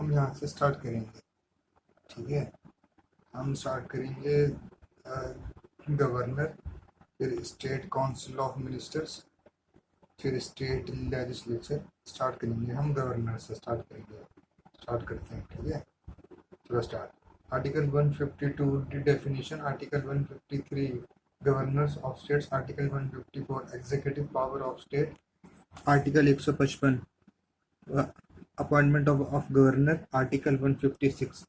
हम यहाँ से स्टार्ट करेंगे। ठीक है, हम स्टार्ट करेंगे गवर्नर, फिर स्टेट काउंसिल ऑफ मिनिस्टर्स, फिर स्टेट लेजिस्लेचर। स्टार्ट करेंगे हम गवर्नर से, स्टार्ट करेंगे, स्टार्ट करते हैं। ठीक है, चलो start. Article 152 definition, article 153 governors of states, article 154 executive power of state, article 155 appointment of governor, article 156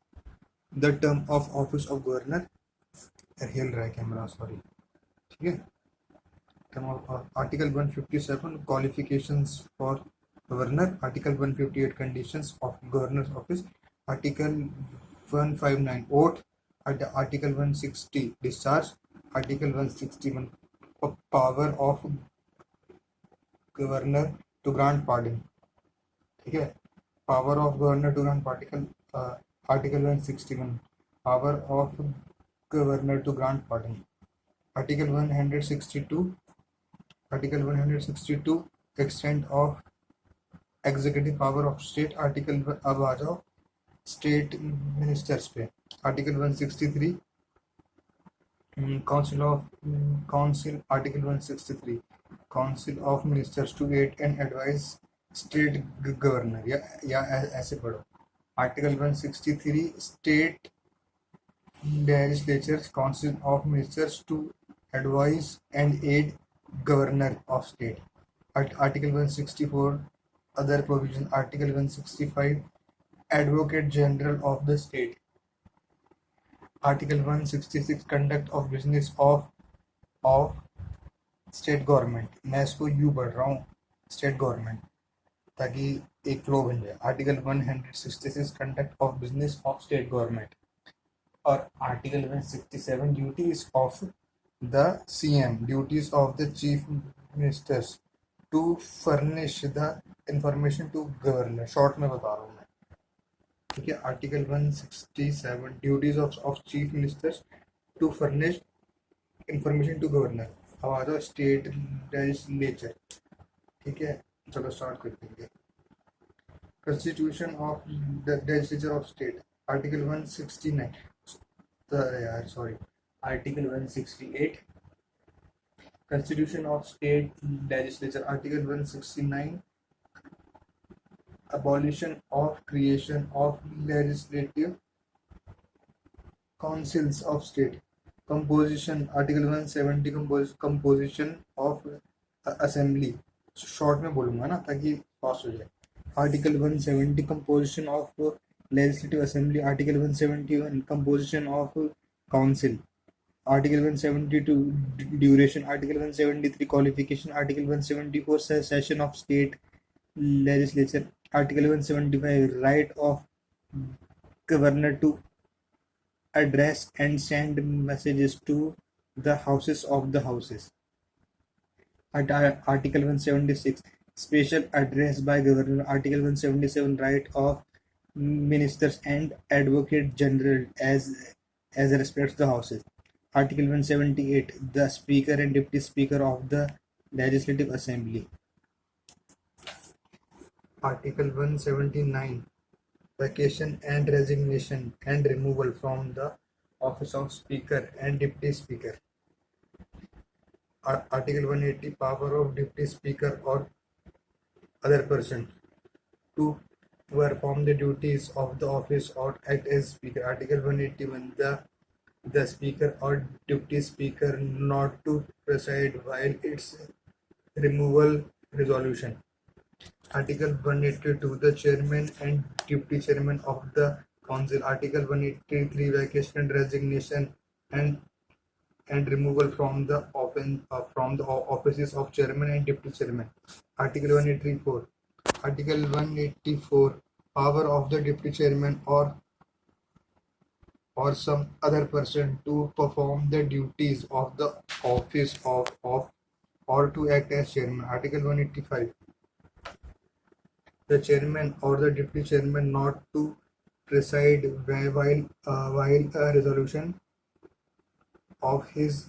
the term of office of governor. हिल रहा है कैमरा, सॉरी। ठीक है, term of article 157 qualifications for governor, article 158 conditions of governors office, article 159 oath, article 160 discharge, article 161 power of governor to grant pardon. ठीक है, power of governor to grant particle, article 161 power of governor to grant pardon, article 162 extent of executive power of state, article, अब आ जाओ state ministers पे, article 163 council, article 163 council of ministers to aid and advise state governor, या ऐसे पढ़ो, article 163 state legislatures council of ministers to advise and aid governor of state, article 164 other provision, article 165 advocate general of the state, article 166 conduct of business of state government। मैं इसको you पढ़ रहा हूँ, state government, ताकि एक flow बन जाए। Article 166 conduct of business of state government, और article 167 duties of the CM, duties of the chief ministers to furnish the information to governor. Short में बता रहा हूँ मैं। ठीक है, article 167 duties of chief ministers to furnish information to governor. अब आ जाओ स्टेट लेजिस्लेचर। ठीक है, चलो स्टार्ट कर देंगे। Constitution of the Legislature of State, Article 169, sorry, Article 168, Constitution of State Legislature, Article 169, abolition of creation of legislative councils of state, composition, Article 170, composition of assembly। Short में बोलूंगा ना ताकि fast हो जाए। Article 170 composition of legislative assembly, article 171 composition of council, article 172 duration, article 173 qualification, article 174 session of state legislature, article 175 right of governor to address and send messages to the houses of the houses, article 176 special address by governor, article 177 right of ministers and advocate general as respects the houses, article 178 the speaker and deputy speaker of the legislative assembly, article 179 vacation and resignation and removal from the office of speaker and deputy speaker, article 180 power of deputy speaker or other person to perform the duties of the office or act as speaker, article 181 the speaker or deputy speaker not to preside while its removal resolution, article 182 the chairman and deputy chairman of the council, article 183 vacation and resignation and removal from the offices of chairman and deputy chairman, article 184 power of the deputy chairman or some other person to perform the duties of the office of or to act as chairman, article 185 the chairman or the deputy chairman not to preside while a resolution of his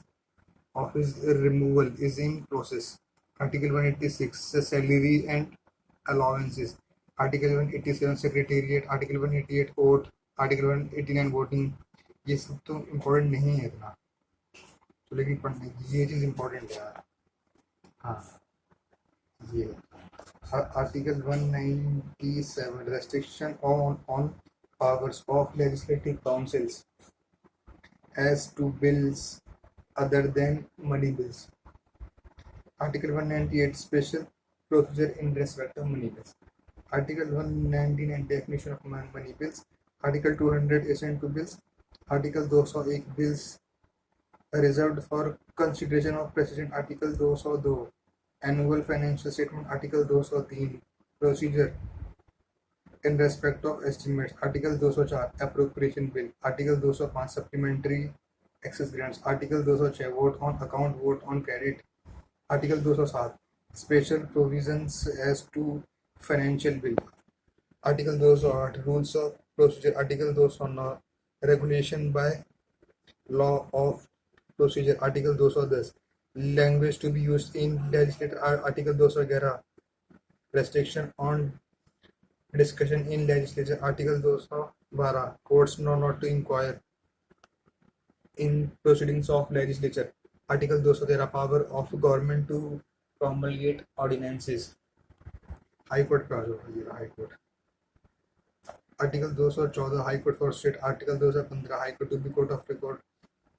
removal is in process, article 186 the salary and allowances, article 187 secretariat, article 188 oath, article 189 voting. ये सब तो important नहीं है इतना, तो लेकिन पढ़ने ये चीज़ इम्पोर्टेंट है यार। हाँ, ये article 197 restriction on powers of legislative councils as to bills other than money bills. Article 198 special procedure in respect of money bills. Article 199 definition of money bills. Article 200 assent to bills. Article 201 bills reserved for consideration of president. Article 202 annual financial statement. Article 203 procedure in respect of estimates. Article 204 appropriation bill. Article 205 supplementary access grants. Article 206 vote on account, vote on credit. Article 207 special provisions as to financial bill. Article 208 rules of procedure. Article 209 regulation by law of procedure. Article 210 language to be used in legislature. Article 211 restriction on discussion in legislature. Article 212 courts know not to inquire in proceedings of legislature. Article 213 power of government to promulgate ordinances. High court पे आ जाओ, ये high court. Article 214 high court for state. Article 215 high court to be court of record.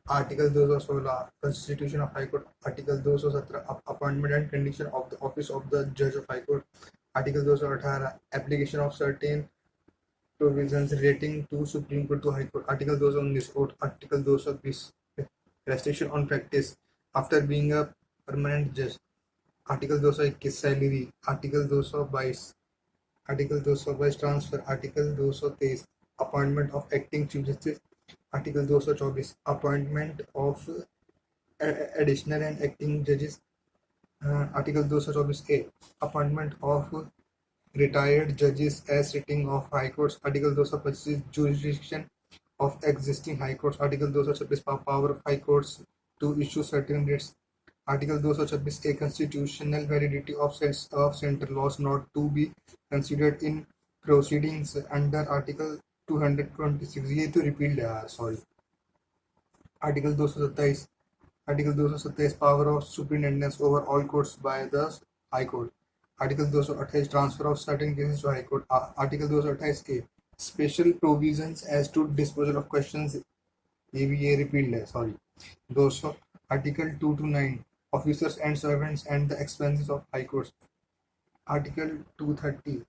Article 216 constitution of high court. Article 217 appointment and condition of the office of the जज of high court. Article 218 application of certain provisions relating to supreme court to high court. Article 219 court. Article 220 restriction on practice after being a permanent judge. Article 221 salary. Article 222 transfer. Article 223 appointment of acting chief justice. Article 224 appointment of additional and acting जजेस। Article 224 A appointment of retired जजेस as sitting of high courts. Article 225 jurisdiction of existing high courts. Article 226 power of high courts to issue certain writs. Article 226 a constitutional validity of central laws not to be considered in proceedings under Article 226. ये तो repealed है यार, sorry. Article 227 power of superintendence over all courts by the high court. Article 228 transfer of certain cases to high court. Article 228 A special provisions as to disposal of questions. ये repealed है, sorry. 200 article 229 officers and servants and the expenses of high courts. Article 230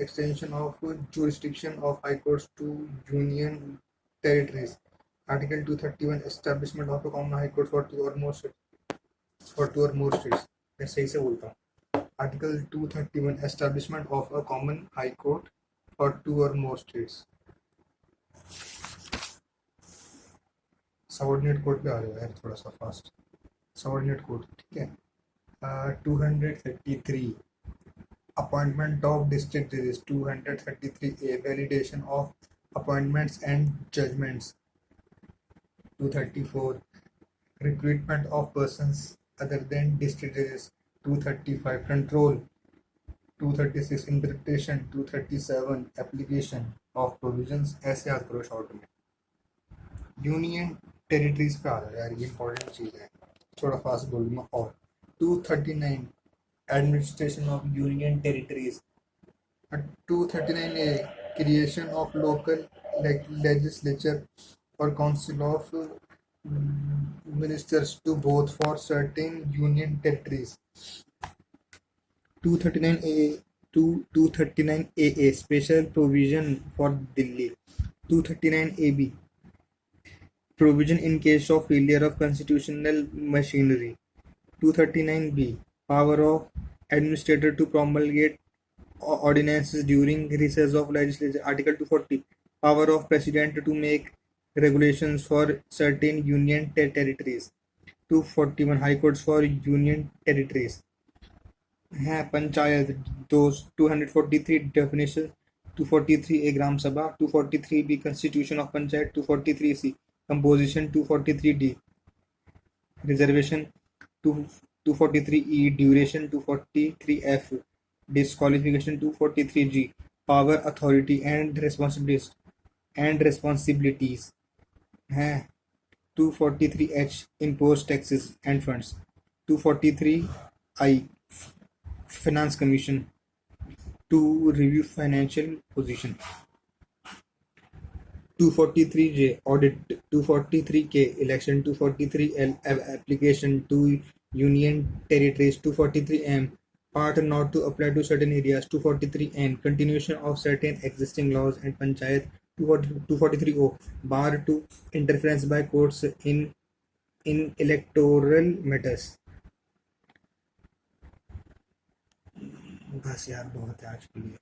extension of jurisdiction of high courts to union territories. Article 231 establishment of a common high court for two or more states. मैं सही से बोलता हूँ। Article 231 establishment of a common high court for two or more states. Subordinate court पे आ रहा है थोड़ा सा फास्ट। सबऑर्डिनेट कोर्ट, ठीक है। 233 अपॉइंटमेंट ऑफ डिस्ट्रिक्ट जजेस। 233 A validation of appointments and judgments. 234 recruitment of persons other than district जजेस। 235 control. 236 interpretation. 237 application of provisions. ऐसे याद करो शॉर्ट में। यूनियन टेरिटरीज पे आ रहा है यार, ये इंपॉर्टेंट चीज़ है, थोड़ा फास्ट बोलूँगा। और 239 administration of union territories. 239 A creation of local legislature और council of ministers to vote for certain union territories. 239AA special provision for Delhi. 239AB provision in case of failure of constitutional machinery. 239B power of administrator to promulgate ordinances during recess of legislature. Article 240 power of president to make regulations for certain union territories. 241 high courts for union territories है। Panchayat 243 definition। 243 a ग्राम सभा। 243b constitution of panchayat. 243c composition। 243d reservation। 243e duration। 243f disqualification 243G, power, authority and responsibilities हैं 243H, impose taxes and funds, 243I, finance commission, to review financial position, 243J, audit, 243K, election, 243L, application to union territories, 243M, part not to apply to certain areas, 243N, continuation of certain existing laws and panchayat, 243O, bar to interference by courts in electoral matters. बस यार बहुत है आज के लिए.